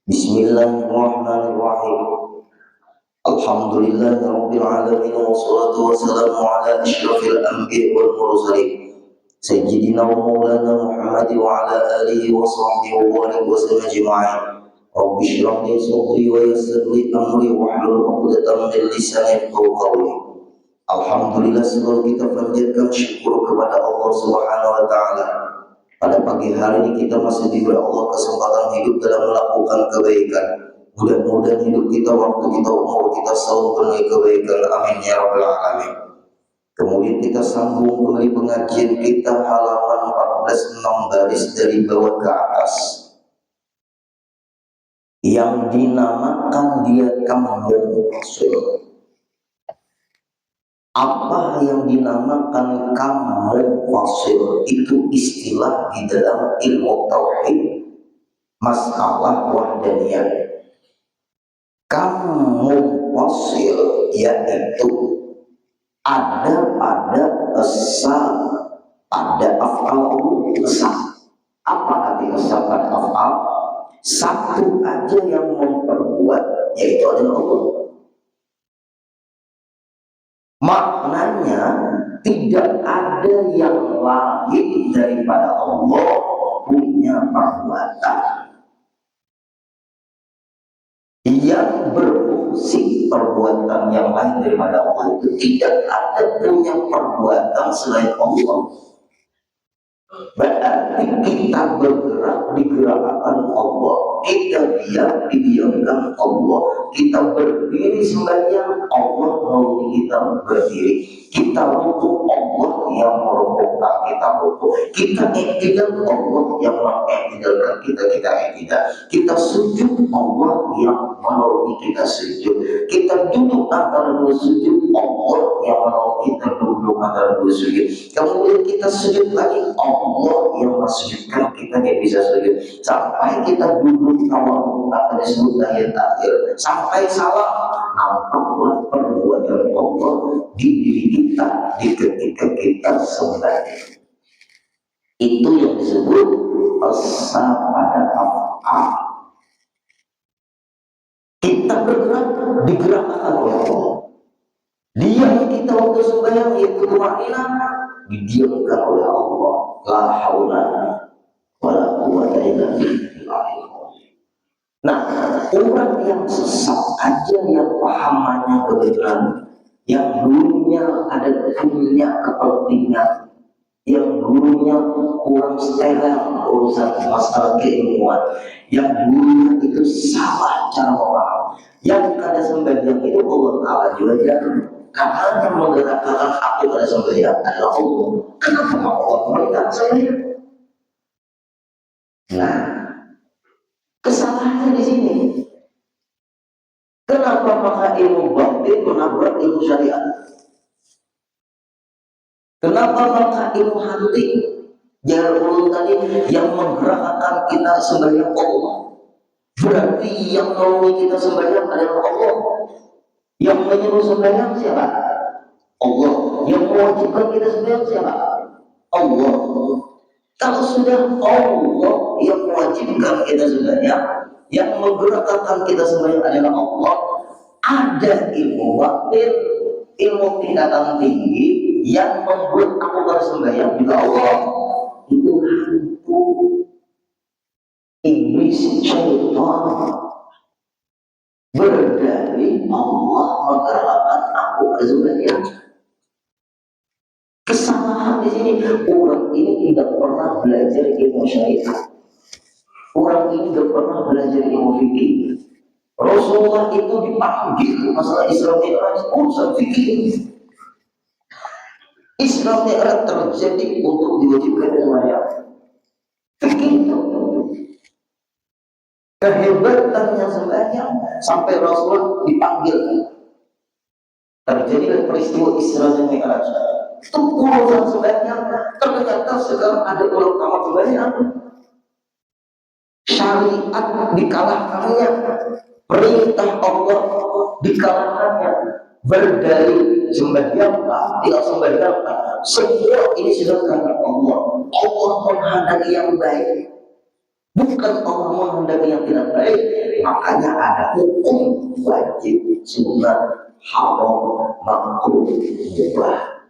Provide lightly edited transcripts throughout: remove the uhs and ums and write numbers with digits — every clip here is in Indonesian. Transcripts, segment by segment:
Bismillahirrahmanirrahim. Alhamdulillahirabbil alamin wassalatu wassalamu ala asyrafil anbiya'i wal mursalin sayyidina wa maulana Muhammad wa ala alihi wa sahbihi wa alihi wasallam ajma'in. Rabbi shrah li sadri wa yassir li amri wahlul 'uqdatam min lisani yafqahu qawli. Alhamdulillah, selalu kita panjatkan syukur kepada Allah Subhanahu wa taala. Pada pagi hari ini kita masih diberi Allah kesempatan hidup dalam melakukan kebaikan. Mudah-mudahan hidup kita, waktu kita, umur kita selalu penuhi kebaikan. Amin ya rabbal alamin. Kemudian kita sambung kembali pengajian kita halaman 14 6 baris dari bawah ke atas, yang dinamakan dia kampung rasul. Apa yang dinamakan kampung fasil itu istilah di dalam ilmu tauhid, masalah wahdaniyah. Kampung fasil yaitu ada pada esa, pada af'al esa. Apa arti esa pada af'al? Satu aja yang memperbuat, yaitu adalah Allah. Maknanya tidak ada yang lain daripada Allah punya perbuatan yang berfungsi. Perbuatan yang lain daripada Allah itu tidak ada punya perbuatan selain Allah. Berarti kita bergerak digerakkan Allah, kita diam didiamkan Allah, kita berdiri sembahyang Allah mau kita berdiri, kita rukuk Allah yang merukukkan kita rukuk, kita iktidal Allah yang mengiktidalkan kita iktidal, kita sujud Allah yang menolong kita sujud, kita duduk antara dua sujud Allah yang menolong kita duduk antara dua sujud, kemudian kita sujud lagi Allah yang masjidkan kita dia bisa sujud, sampai kita duduk tawadhu atau disebut tahiyat akhir, sampai salam, nampaklah perbuatan Allah di diri kita di ketika kita sembahyang. Itu yang disebut asa pada af'al. Kita bergerak digerakkan oleh Allah. Diam kita waktu sembahyang yaitu tumanina didiamkan oleh Allah. La haula wala quwwata illa billah. Nah, orang yang sesat aja yang pahamannya kebetulan, yang dulunya ada punya kepentingan, yang dulunya kurang steril urusan masalah keilmuan, yang dulunya itu salah cara memaham, yang kada sembahyang itu Allah Ta'ala juga jangan. Karena yang menggerakkan aku pada sembahyang adalah Allah. Kenapa Allah memberikan sembahyang? Nah, kesalahannya di sini. Kenapa maka ilmu batin menabrak ilmu syariat? Kenapa maka ilmu hati jalan ulun tadi yang menggerakkan kita sembahyang Allah? Berarti yang menolongi kita sembahyang adalah Allah. Yang menyuruh sembahyang siapa? Allah. Yang mewajibkan kita sembahyang siapa? Allah. Kalau sudah Allah yang mewajibkan kita sembahyang, yang menggerakkan kita sembahyang adalah Allah, ada ilmu batin, ilmu tingkatan tinggi yang membuat aku bersembahyang juga Allah. Itu hantu iblis, syaitan. Berdalih Allah menggerakkan aku bersembahyang. Kesalahan di sini, orang ini tidak pernah belajar ilmu syariat. Orang ini tidak pernah belajar ilmu fikih. Rasulullah itu dipanggil masalah Isra Mi'raj urusan fikih. Isra Mi'raj terjadi untuk diwajibkan sembahyang. Fikih itu. Kehebatannya sembahyang sampai Rasulullah dipanggil. Terjadi peristiwa Isra dan Mi'raj. Itu urusan sembahyang. Ternyata sekarang ada orang tamat sembahyang. Syariat dikalahkannya, perintah Allah dikalahkannya, berdalih sembahyang tidak sembahyang, semua ini sudah karena Allah. Allah menghendaki yang baik, bukan Allah menghendaki yang tidak baik. Makanya ada hukum wajib, sunat, haram, makruh, mubah.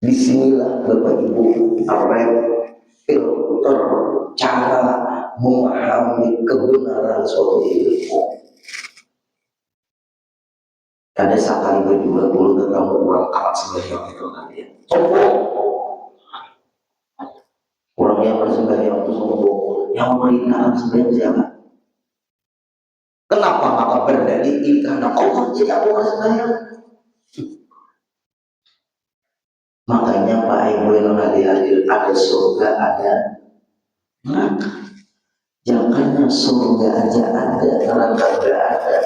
Bismillah Bapak Ibu, filter cara memahami kebenaran suatu ilmu. Ada sekali berdua puluh tentang orang alat sembahyang itu kalian. Sombong. Orang yang bersembahyang itu sombong. Yang memerintahkan sembahyang siapa? Kenapa maka berdalil karena Allah jadi aku bersembahyang? Makanya Pak Ibu yang hadir ada surga ada neraka. Jangan surga aja ada neraka tidak ada.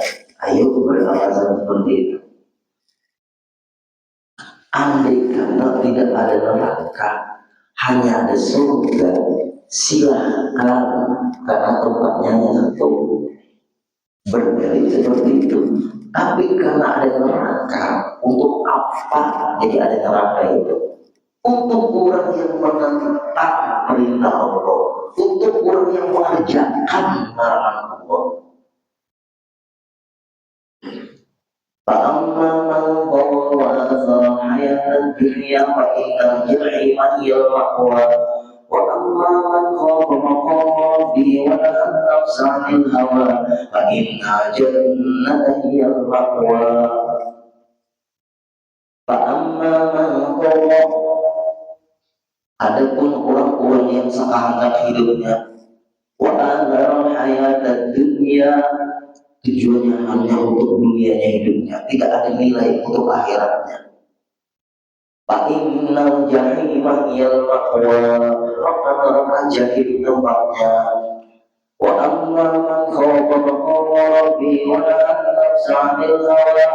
Ayo beralasan seperti itu. Andai kata tidak ada neraka, hanya ada surga, silakan karena tempatnya satu. Berdalil seperti itu. Tapi karena ada neraka, untuk apa jadi ada neraka itu? Untuk orang yang menentang perintah Allah, untuk orang yang mengerjakan larangan Allah. فأما من طغى وآثر الحياة الدنيا فإن الجحيم هي المأوى وأما من خاف مقام ربه ونهى النفس عن الهوى فإن الجنة هي المأوى فأما من طغى. Adapun orang-orang yang seakan hidupnya wa athara hayatad dunya, tujuannya hanya untuk dunianya hidupnya, tidak ada nilai untuk akhiratnya. Fa innal jahima hiyal ma'wa, neraka jahim tempatnya. Wa amma man khafa maqama rabbih wa nahaa an-nafsa 'anil hawa,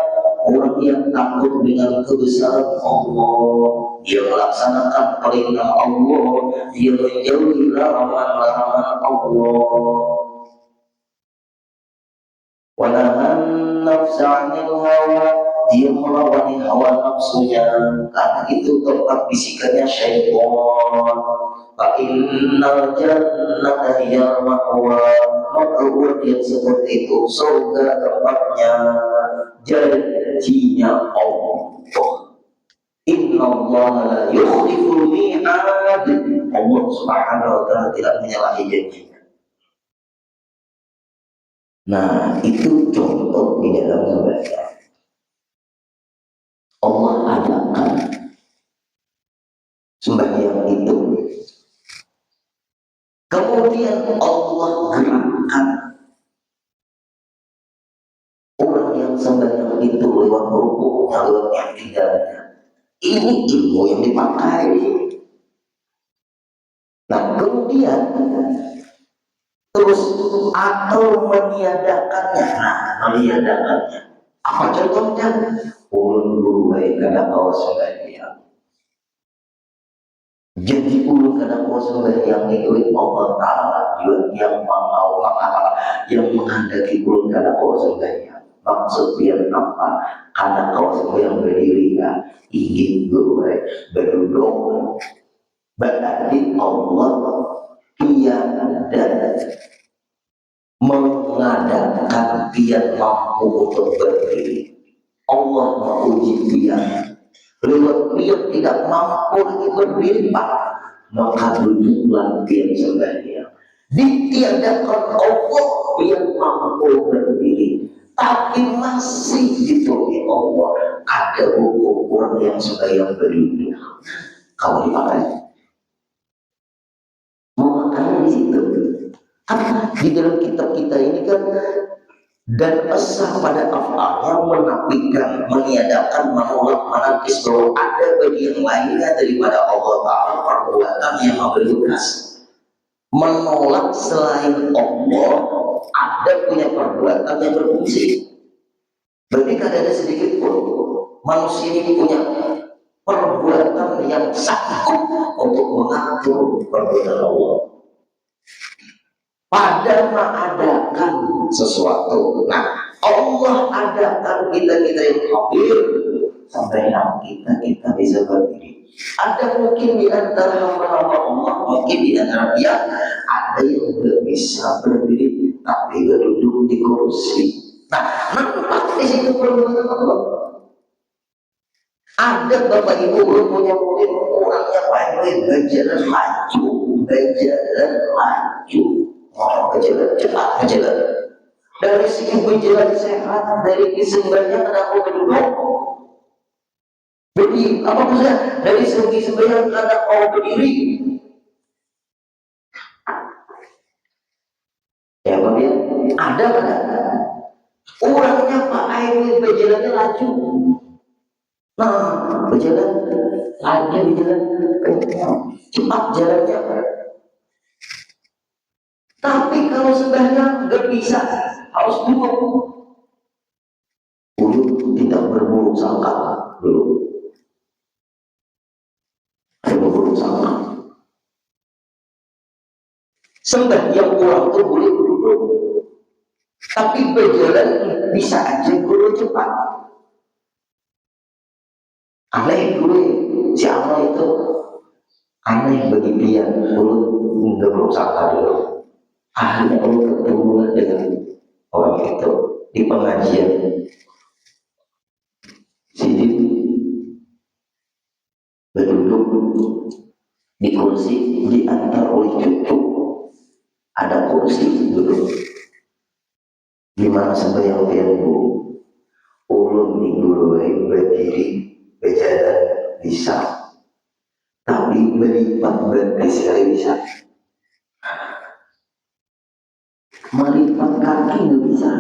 orang yang takut dengan kebesaran Allah, dia melaksanakan perintah Allah, dia menjauhi larangan-larangan Allah. Wanahan nafsa 'anil hawa, dia melawan hawa nafsunya, karena itu tempat bisikannya syaitan. Fa innal jannata hiyal ma'wa, maka orang yang seperti itu surga tempatnya, janjinya Allah. Innallaha la yukhliful mi'ad, Allah Subhanahu wa ta'ala tidak menyalahi janjinya. Nah, itu contoh di dalam sembahyang. Allah adakan sembahyang itu. Kemudian Allah gerakkan orang yang sembahyang itu lewat rukuknya, lewat i'tidalnya. Ini ilmu yang dipakai. Nah, kemudian terus atau meniadakannya. Nah, meniadakannya. Apa contohnya? Ulun guru baik kada kau sembahyang. Jadi ulun kada kau sembahyang itu Allah Ta'ala yang mau yang menghendaki ulun kada kau sembahyang. Maksud biar apa? Karena kau sembahyang berdiri ya, ingin guru baik berduduk. Berarti Allah tiada mengadakan dia mampu untuk berdiri. Allah menguji dia. Lewat dia tidak mampu lagi berdiri, Pak, maka duduklah dia sembahyang. Ditiadakan Allah yang mampu berdiri, tapi masih ditolong Allah. Ada hukum orang yang sembahyang berdiri. Kalau dipakai di situ. Karena di dalam kitab kita ini kan dan asah pada af'alnya menafikan, meniadakan, menolak, menangkis bahwa ada bagian lainnya daripada Allah Ta'ala perbuatan yang prioritas. Menolak selain Allah ada punya perbuatan yang berfungsi. Berarti kada ada sedikit pun manusia ini punya perbuatan yang sanggup untuk mengatur perbuatan Allah. Pada mengadakan sesuatu. Nah, Allah adakan kita yang hadir sampai kita bisa berdiri. Ada mungkin di antara hamba-hamba Allah, mungkin di antara dia ada yang tidak bisa berdiri, tapi duduk di kursi. Nah, nampak di situ perbuatan Allah. Ada bapak ibu belum punya murid, orangnya baik-baik, berjalan maju, berjalan maju, berjalan cepat, berjalan. Dari segi berjalan sehat, dari sembahyang ada mau berduduk, berdiri, apa maksudnya? Dari segi sembahyang ada mau berdiri. Ya Pak ya, ada kan? Orangnya Pak Air berjalannya laju. Nah, berjalan lagi, berjalan cepat jalannya. Tapi kalau sembahyang nggak bisa, harus duduk. Dulu tidak berburuk sangka dulu. Ada berburuk sangka. Sembahyang orang itu boleh duduk, tapi berjalan bisa aja dulu cepat. Aneh dulu, si Allah itu aneh bagi dia. Dulu nggak berburuk sangka dulu. Akhirnya Allah ketemu dengan orang itu di pengajian. Sidin berduduk di kursi diantar oleh cucu. Ada kursi duduk. Gimana sembahyang bu? Ulun minggu berdiri berjalan bisa, tapi melipat berat sekali bisa. Melipat kaki nggak bisa,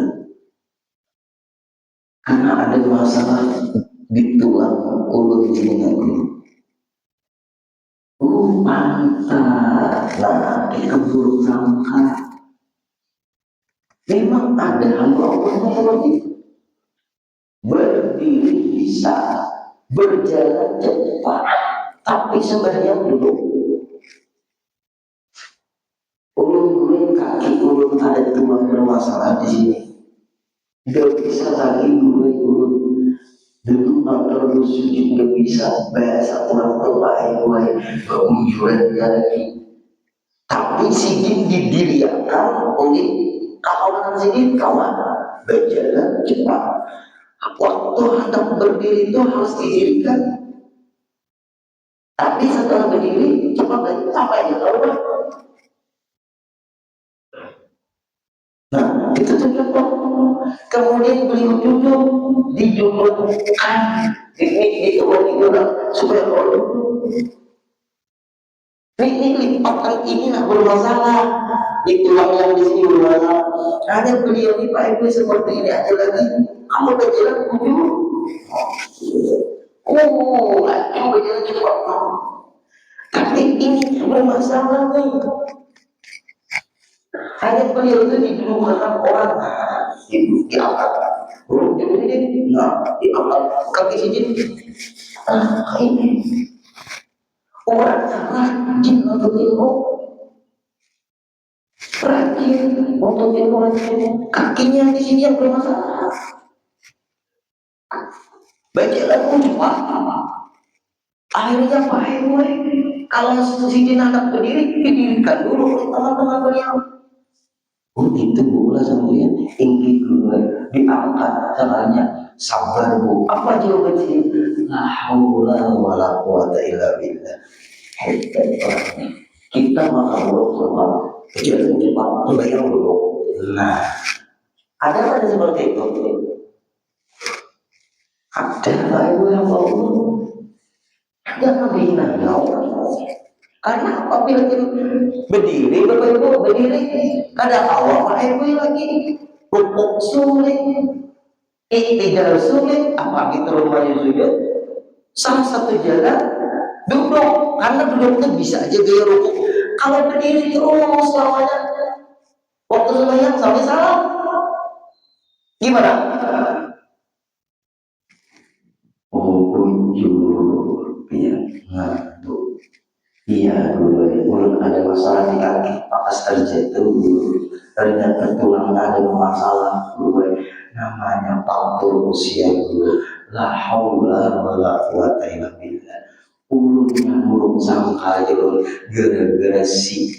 karena ada masalah di tulang ulun jenengan. Mantap. Nah, itu buruk sangka. Memang ada hamba Allah seperti itu. Berdiri bisa, berjalan cepat, tapi sembahyang dulu. Ulun kaki ulun ada tulang bermasalah di sini. Gak bisa lagi ulun duduk atau sujud, gak bisa. Bahasa orang terbaik keunjuran lagi. Tapi sidin didiriakan oleh kawan sidin, kawan berjalan cepat. Waktu hendak berdiri itu harus didirikan. Tapi setelah berdiri cepat lagi sampai aja tahu. Nah, itu contoh. Kemudian beliau duduk dijulurkan di orang supaya kalau duduk. Ini lipatan inilah bermasalah, di tulang yang di sini bermasalah. Hanya beliau ini Pak Ibu seperti ini aja lagi. Kamu berjalan duduk. Aku berjalan cepat. Tapi ini bermasalah nih. Hanya beliau itu didudukkan orang diangkat. Diangkat kaki sini. Ini orang rajin untuk ilmu, rajin untuk ilmu, kakinya di sini yang bermasalah. Berjalan pun cepat. Akhirnya Pak Heru, kalau sini anak berdiri, didirikan dulu oleh teman-teman beliau. Itu bola sampean ingin gue diangkat caranya sabar bu. Apa jawaban sini? La haula wala quwata illa billah. Hebat orangnya. Kita makan dulu sama kejadian cepat membayang dulu. Nah, ada seperti itu. Ada ibu yang mau jangan dihina orang. Karena apabila kita berdiri, Bapak Ibu berdiri, kadang awal Pak Ibu lagi rukuk sulit, tidak sulit, apa gitu rumahnya sulit. Salah satu jalan duduk, karena duduk itu bisa aja gaya rukuk. Kalau berdiri terus selamanya, waktu sembahyang sampai salam, gimana? Jujur, biar ngantuk. Iya dulu, mulut ada masalah di kaki, pas terjatuh dulu. Ternyata tulang ada masalah dulu. Namanya faktor usia dulu. La haula wala quwata illa billah. Ulunnya buruk sangka dulu, gara-gara si.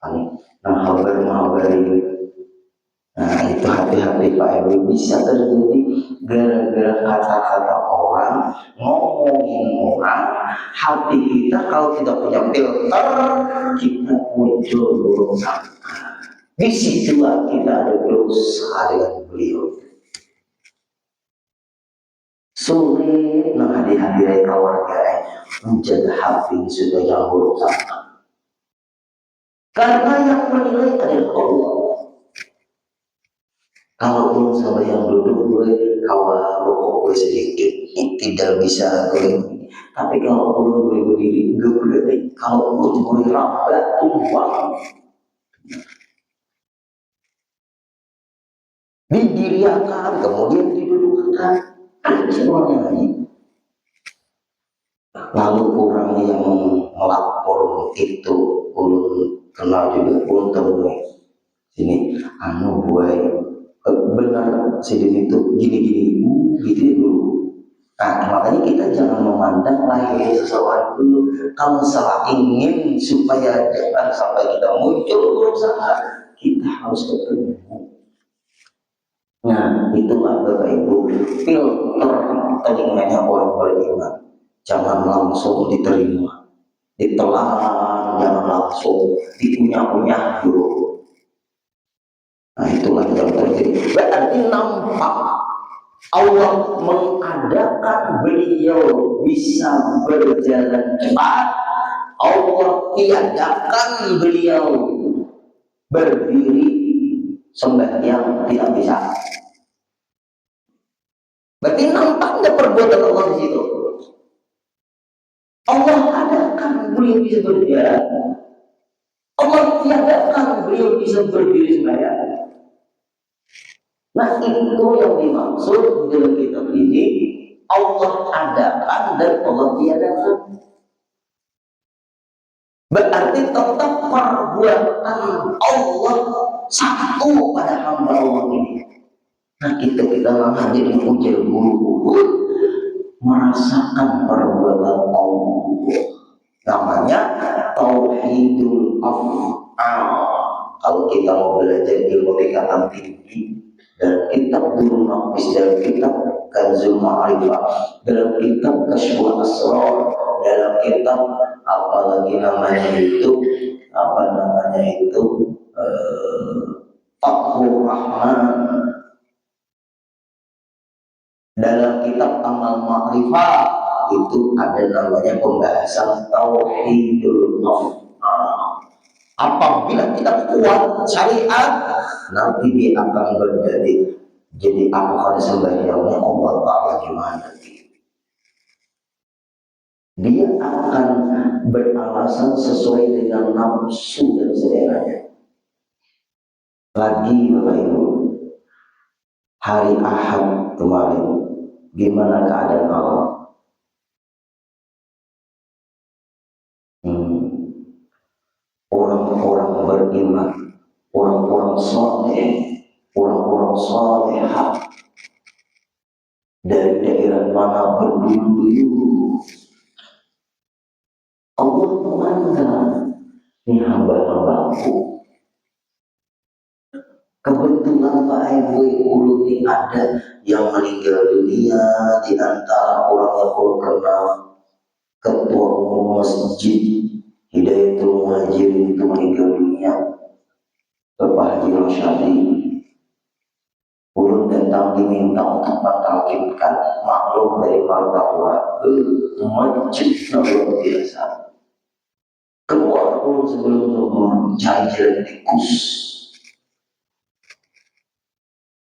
Nah, mahabar ini. Nah itu hati-hati Pak Ewi, bisa terjadi gara-gara kata-kata orang, ngomongin orang, hati kita kalau tidak punya filter, kita muncul buruk sangka. Disitulah kita ada dosa dengan beliau. Sulit menghadiri keluarga menjaga hati sudah yang buruk sangka. Karena yang menilai adalah Allah. Kalau pun sama yang duduk boleh kawal rokok sedikit, tidak bisa gue. Tapi kalau pun gue berdiri, gue boleh. Kalau pun gue rambat, tumpang. Didiriakan, kemudian didudukkan. Semuanya lagi. Lalu orang yang melapor itu, ulun kenal juga, ulun temui. Sini, anu buai. Benar sidin itu gini-gini gitu dulu. Nah makanya kita jangan memandang lahir seseorang dulu. Kalau salah ingin supaya jangan sampai kita muncul berusaha, kita harus ketemu. Nah itulah Bapak Ibu filter telinganya orang beriman. Jangan langsung diterima, ditelan, jangan langsung dikunyah-kunyah dulu. Nah itulah yang terjadi. Berarti nampak Allah mengadakan beliau bisa berjalan cepat. Allah tiadakan beliau berdiri sembahyang tidak bisa. Berarti nampaknya perbuatan Allah di situ. Allah adakan beliau bisa berjalan. Allah tiadakan beliau bisa berdiri sembahyang. Nah itu yang dimaksud dalam kitab ini, Allah adakan dan Allah tiadakan. Berarti tetap perbuatan Allah satu pada hamba Allah ini. Nah kita menghadiri ujian guru merasakan perbuatan Allah. Namanya tauhidul af'al. Kalau kita mau belajar ilmu tingkatan tinggi, dalam kitab Nurul Nafis, dalam kitab Kanzul Ma'rifah, dalam kitab Kasyful Asrar, dalam kitab apalagi namanya itu Fathur Rahman, dalam kitab Amal Ma'rifah itu ada namanya pembahasan tauhidul af'al. Apabila kita kuat syariat, nanti dia akan jadi akan sembahyangnya Allah Ta'ala gimana? Dia akan beralasan sesuai dengan nafsu dan seleranya. Lagi Bapak Ibu, hari Ahad kemarin, gimana keadaan Allah? Orang-orang beriman, orang-orang soleh, orang-orang solehah dari daerah mana berdulu Allah memandang ini hamba-hambaku. Kebetulan Pak Ibu ulun ini ada yang meninggal dunia di antara orang yang kenal ketua umum masjid Hidayatul Muhajirin itu meninggal dunia, Bapak Haji Rosyadi. Ulun datang diminta untuk mentalkinkan maklum dari martabat masjid luar biasa. Keluar ulun sebelum zuhur cari jalan tikus.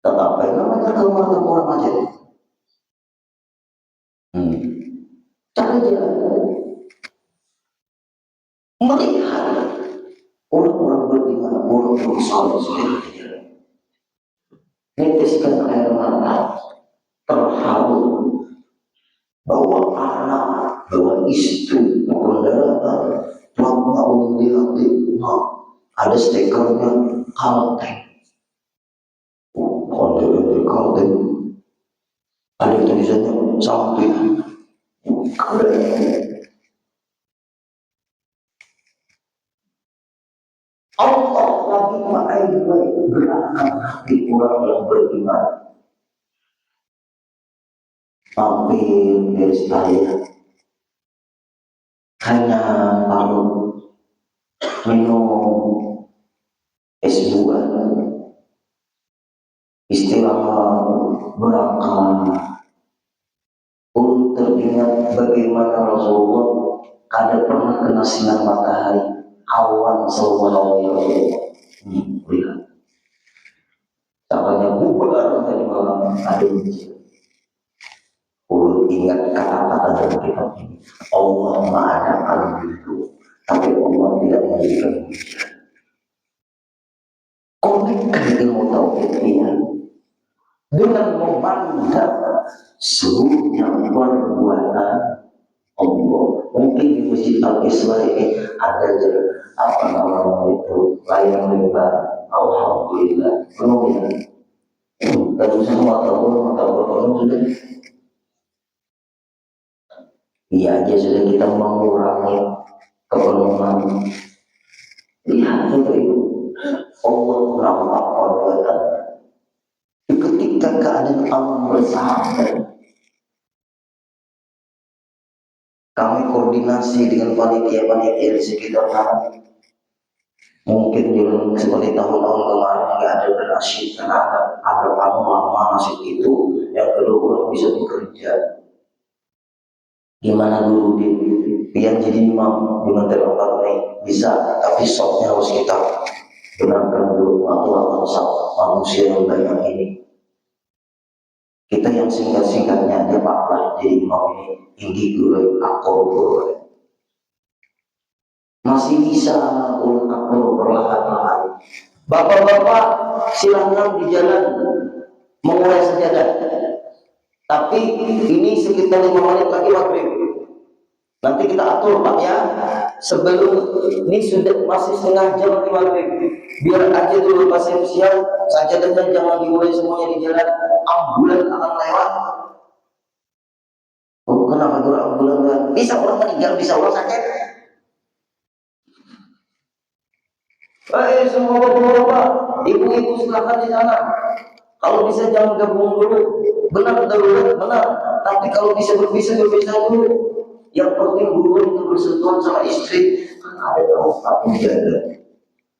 Tetapi namanya keluar orang aja. Cari jalan. Melihat orang-orang beriman, orang-orang soleh neteskan air mata, terharu, bawa anak, bawa istri, kendaraan, lama melihat ada stikernya Kalteng. Konten Kalteng, ada tulisannya sampai Allah lagi baik-baik gerakan hati orang yang beriman. Mampir dari saya hanya lalu minum es buah, istirahat, berangkat. Teringat bagaimana Rasulullah kada pernah kena sinar matahari, awan sallallahu alaihi wasallam. Lihat, caranya bubar tadi malam ada ingat kata-kata dalam kitab ini. Allah mengadakan itu, tapi Allah tidak memberikan hujan. Komitmen ilmu tauhid ini dengan memandang seluruhnya perbuatan Allah. Mungkin di Masjid Al-Isra ini ada apa namanya itu layar lebar. Alhamdulillah penuh ya. Dan semua tahu sudah. Iya aja sudah kita mengurangi kepenuhan. Lihat itu Allah nampak perbuatan. Ketika keadaan alam bersahabat, kami koordinasi dengan panitia-panitia di sekitar kami. Mungkin dulu seperti tahun-tahun kemarin nggak ada berasyik karena ada tamu lama nasib itu. Yang kedua orang bisa bekerja. Gimana dulu yang jadi imam di Menteri nih bisa, tapi sopnya harus kita benarkan dulu atau manusia yang banyak ini. Kita yang singkat-singkatnya aja Pak lah jadi imam ini tinggi dulu akor dulu. Masih bisa ulun akor perlahan-lahan. Bapak-bapak silakan di jalan mengurai sajadah. Tapi ini sekitar 5 menit lagi maghrib. Nanti kita atur Pak ya. Sebelum ini sudah masih setengah jam di maghrib. Biar aja dulu pas siang sajadahnya jangan dimulai semuanya di jalan. Ambulan akan lewat. Oh kenapa dulu ambulan? Bisa orang meninggal, bisa orang sakit. Semua bapak-bapak, ibu-ibu silakan di sana. Kalau bisa jangan gabung dulu. Benar darurat benar. Tapi kalau bisa berpisah dulu. Yang penting dulu itu bersentuhan sama istri. Kan ada tahu takut jaga.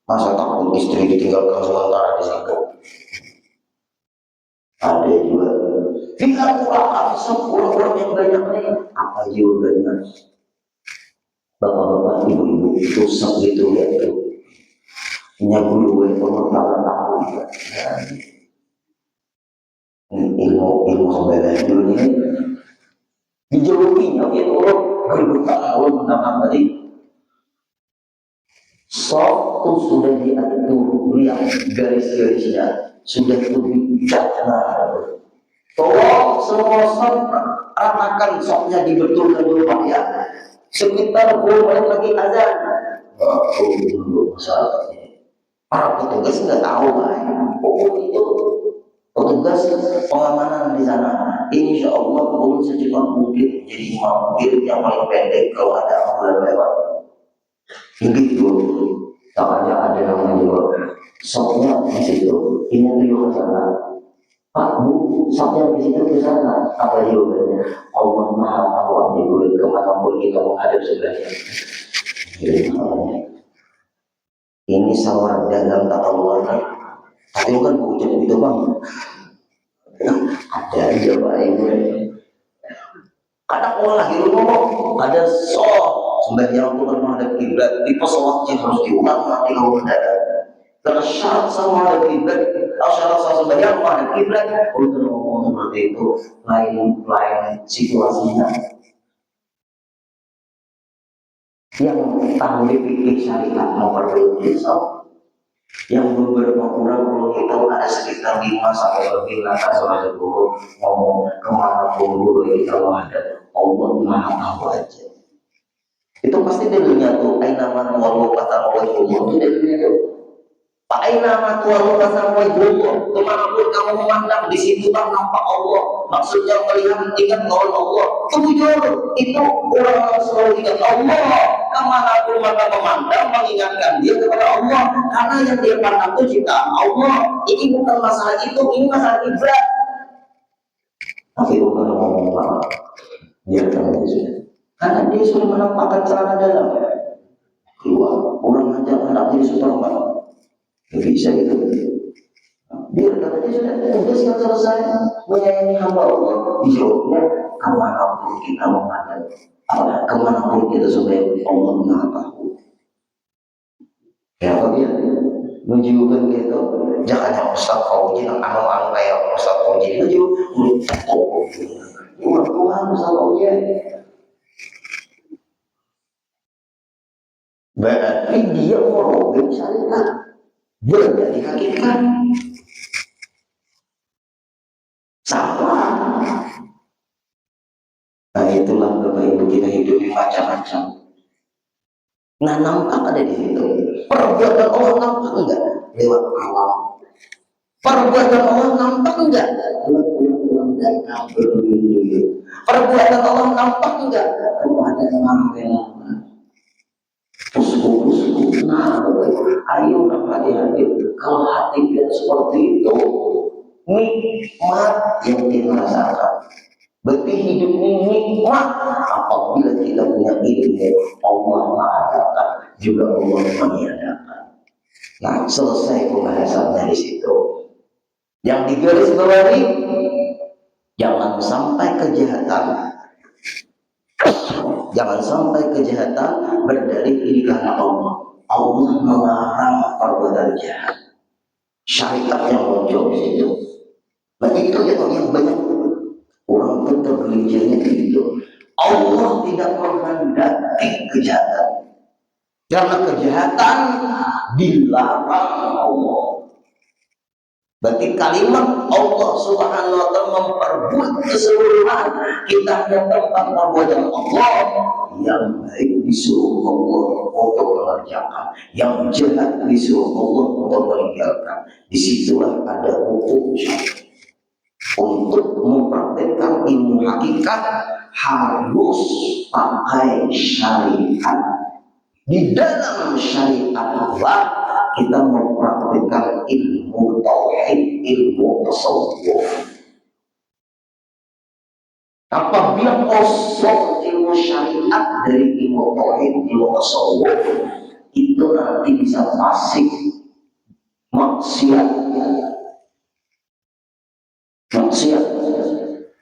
Masa takut istri ditinggalkan sementara di situ? Ada juga. Biar kurang orang yang banyak nih. Apa jawabannya? Bapak-bapak, ibu-ibu rusak gitu ya tuh. Nyabulu pengetahuan tahu juga. Ilmu sebenarnya dulu ini dijauhinya itu orang berhutang Allah mendapat tadi. Suatu sudah diatur yang garis-garisnya sudah lebih bijaksana. Tolong semua sok ratakan soknya dibetulkan dulu Pak ya. Sekitar 10 menit lagi azan. Dulu masalahnya. Para petugas nggak tahu Pak. Itu petugas pengamanan di sana. Insya Allah belum secepat mungkin jadi imam yang paling pendek kalau ada ambulan lewat. Begitu. Makanya ada namanya juga. Soknya di situ. Ini tujuan sana. Pak Bu, soknya di situ ke sana. Apa jawabannya? Allah Maha Tahu di kemanapun kita menghadap sebelahnya. Ini sawar dalam tak Allah. Tapi bukan ucap itu bang. Ada aja baik. Kadang orang lagi ngomong ada sembahyang itu kan menghadap kiblat. Di pesawatnya harus diulang nanti kalau mendadak. Karena syarat sama menghadap kiblat, syarat sama sembahyang menghadap kiblat. Untuk ngomong seperti itu lain situasinya. Yang tahu dipikir syariat memperbaiki yang beberapa orang kalau kita ada sekitar 5 sampai lebih atas sholat zuhur ngomong kemana pun dulu kita ada Allah Maha Tahu aja. Itu pasti dalilnya tuh aina man walau kata Allah itu dalilnya tuh. Pak Aina tualu wajhullah, kemanapun kamu memandang di situlah nampak Allah. Maksudnya melihat ingat lawan Allah. Tujuh itu orang selalu ingat Allah. Kemanapun maka memandang mengingatkan dia kepada Allah. Karena yang dia pandang itu ciptaan Allah. Ini bukan masalah itu, ini masalah ibrat. Tapi bukan ngomong apa. Biarkan dia sudah. Karena dia sudah menampakkan celana dalam. Keluar orang ajak anak jadi Superman. Bisa gitu. Biar katanya sudah tugas yang selesai menyayangi hamba Allah. Dijawabnya kemanapun kita memandang, kemanapun kita supaya Allah Maha tahu. Ya apa dia menunjukkan gitu. Jangan yang Ustaz Fauji yang anu kayak Ustaz Fauji itu Tuhan Ustaz Fauji. Berarti dia merobek syariat. Berarti hakikat salah. Nah itulah Bapak Ibu, kita hidup di macam-macam. Nah nampak ada di situ. Perbuatan Allah nampak enggak lewat awal. Perbuatan Allah nampak enggak lewat ulang dan kabel. Perbuatan Allah nampak enggak kepada sampai usku-usku. Nah, ayo hati-hati. Kalau hati kita seperti itu, nikmat yang kita rasakan. Berarti hidup ini nikmat apabila kita punya ilmu. Allah mengadakan, juga Allah meniadakan. Nah, selesai pembahasan dari situ. Yang digaris bawahi, jangan sampai kejahatan. Jangan sampai kejahatan berdalih ini karena Allah. Allah melarang perbuatan jahat. Syariat yang muncul di situ. Banyak itu yang banyak orang pun tergelincirnya gitu. Allah tidak menghendaki kejahatan. Karena kejahatan dilarang Allah. Berarti kalimat Allah Subhanahu wa ta'ala memperbuat keseluruhan. Kita hanya tempat perbuatan Allah yang baik disuruh Allah untuk mengerjakan, yang jahat disuruh Allah untuk meninggalkan. Disitulah ada hukum syariat. Untuk mempraktekkan ilmu hakikat harus pakai syariat. Di dalam syariat Allah kita mempraktikkan ilmu tauhid, ilmu tasawuf. Apabila kosong ilmu syariat dari ilmu tauhid, ilmu tasawuf, itu nanti bisa fasik, maksiat.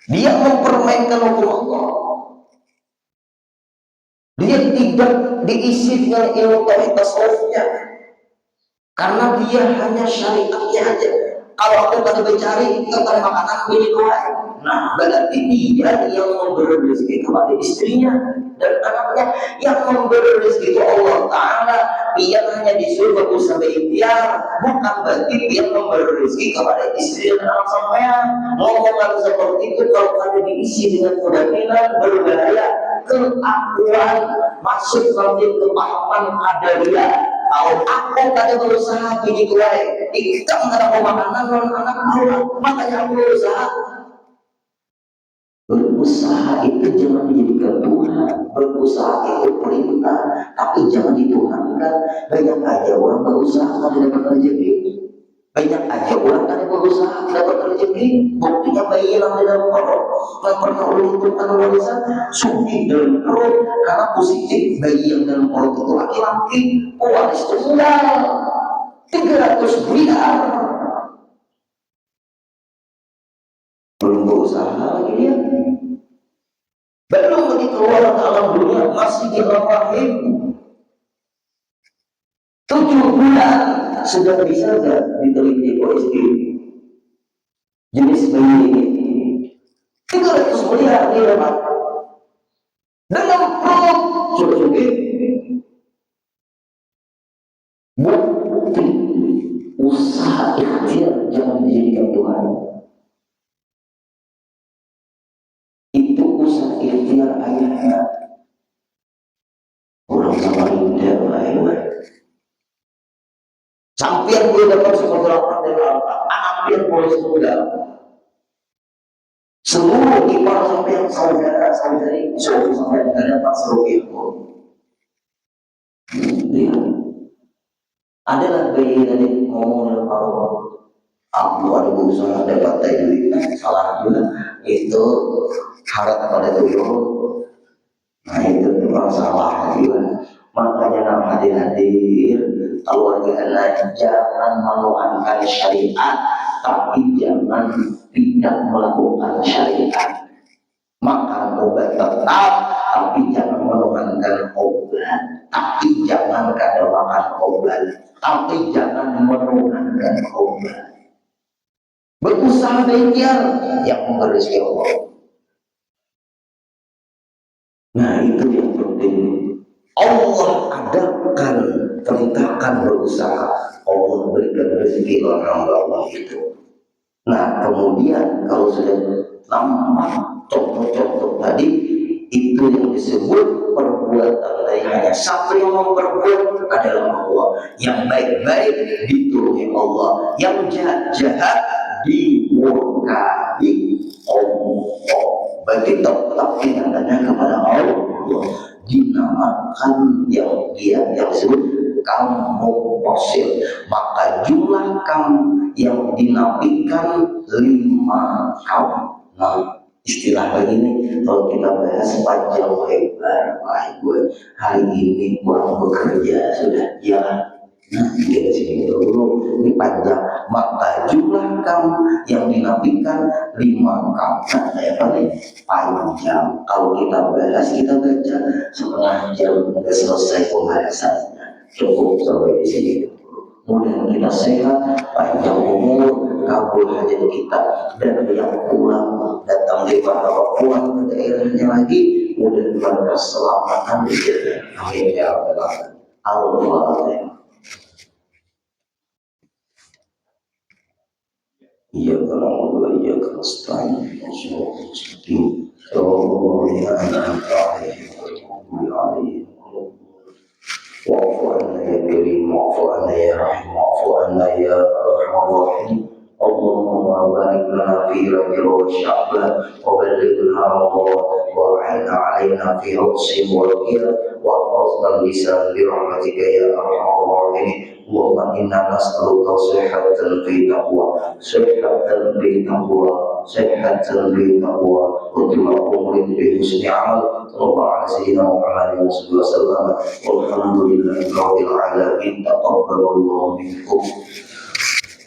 Dia mempermainkan hukum Allah. Dia tidak diisi dengan ilmu tauhid tasawufnya. Karena dia hanya syariatnya aja. Kalau aku tadi mencari kepada makanan milik Tuhan, nah berarti dia yang memberi rezeki kepada istrinya dan anaknya. Yang memberi rezeki itu Allah Ta'ala. Dia hanya disuruh berusaha berikhtiar, bukan berarti dia memberi rezeki kepada istri dan anak sampean. Ngomongan seperti itu kalau ada diisi dengan keyakinan berbahaya, keakuan, masuk nanti kepahaman adalia. Kalau aku tadi berusaha bini kuai, kita mengenal makanan anak Allah, makanya aku berusaha itu jangan menjadikan Tuhan. Berusaha itu perintah, tapi jangan dituhankan. Banyak aja orang berusaha tidak dapat rezeki. Banyak aja orang tadi berusaha dapat rezeki. Buktinya bayi yang dalam perut nggak pernah menentukan warisan, sugi dalam perut karena positif bayi yang dalam perut itu laki-laki, waris tunggal 300 miliar. Belum berusaha lagi dia. Belum lagi keluar ke alam dunia, masih di dalam rahim 7 bulan sudah bisa diteliti oleh istri jenis bayi ini 300 miliar dia dapat dalam perut sudah bukti usaha ikhtiar jangan dijadikan Tuhan. Itu usaha ikhtiar ayahnya orang Samarinda Sampian boleh dapat seperti apa dari apa? Sampian boleh sudah. Seluruh ipar sampai saudara saudari seluruh sampai dapat seluruh ilmu. Adalah bayi tadi ngomong dengan Allah. Aku ada berusaha dapat duit, salah juga. Itu harap pada dulu. Nah itu masalah juga. Makanya nama hadir-hadir keluarga anak jangan menuhankan syariat, tapi jangan tidak melakukan syariat. Makan obat tetap, tapi jangan menuhankan obat. Tapi jangan kada makan obat, tapi jangan menuhankan obat. Berusaha berikhtiar yang memberi rezeki Allah. Nah itu yang penting. Allah adakan, perintahkan berusaha. Allah berikan rezeki orang Allah itu. Nah kemudian kalau sudah nampak contoh-contoh tadi, itu yang disebut perbuatan dari hanya satu yang memperbuat adalah Allah. Yang baik-baik diturunkan Allah, yang jahat-jahat dimurkai Allah. Bagi tetap ingatannya kepada Allah, dinamakan yang disebut kamu fosil. Maka jumlah kamu yang dinafikan 5 kaum. Nah, istilah begini kalau kita bahas panjang lebar, hari ini kurang bekerja sudah jalan. Nah, di sini dulu ini panjang. Maka jumlah kaum yang dinafikan 5 kaum. Nah, paling panjang. Kalau kita bahas, kita baca setengah jam sudah selesai pembahasannya. Cukup sampai di sini. Mudah kita sehat, panjang umur, kabul hajat kita, dan yang pulang datang dari pulang ke daerahnya lagi, mudah dapat keselamatan di jalan. Amin ya rabbal alamin. Al-Fatihah. Iya kalau iya kalau setanya mustaqim. Oh ya واعف عنا يا كريم واعف عنا يا رحيم واعف عنا يا ارحم الراحمين اللهم بارك لنا في رجب وشعبان وبلغنا رمضان واعنا علينا في عطس ورقيا واحفظنا اللسان برحمتك يا ارحم الراحمين اللهم انا نسالك صحه في تقوى صحة في تقوى وطول عمر بحسن عمل صلى الله على سيدنا محمد صلى الله عليه وسلم والحمد لله رب العالمين تقبل الله منكم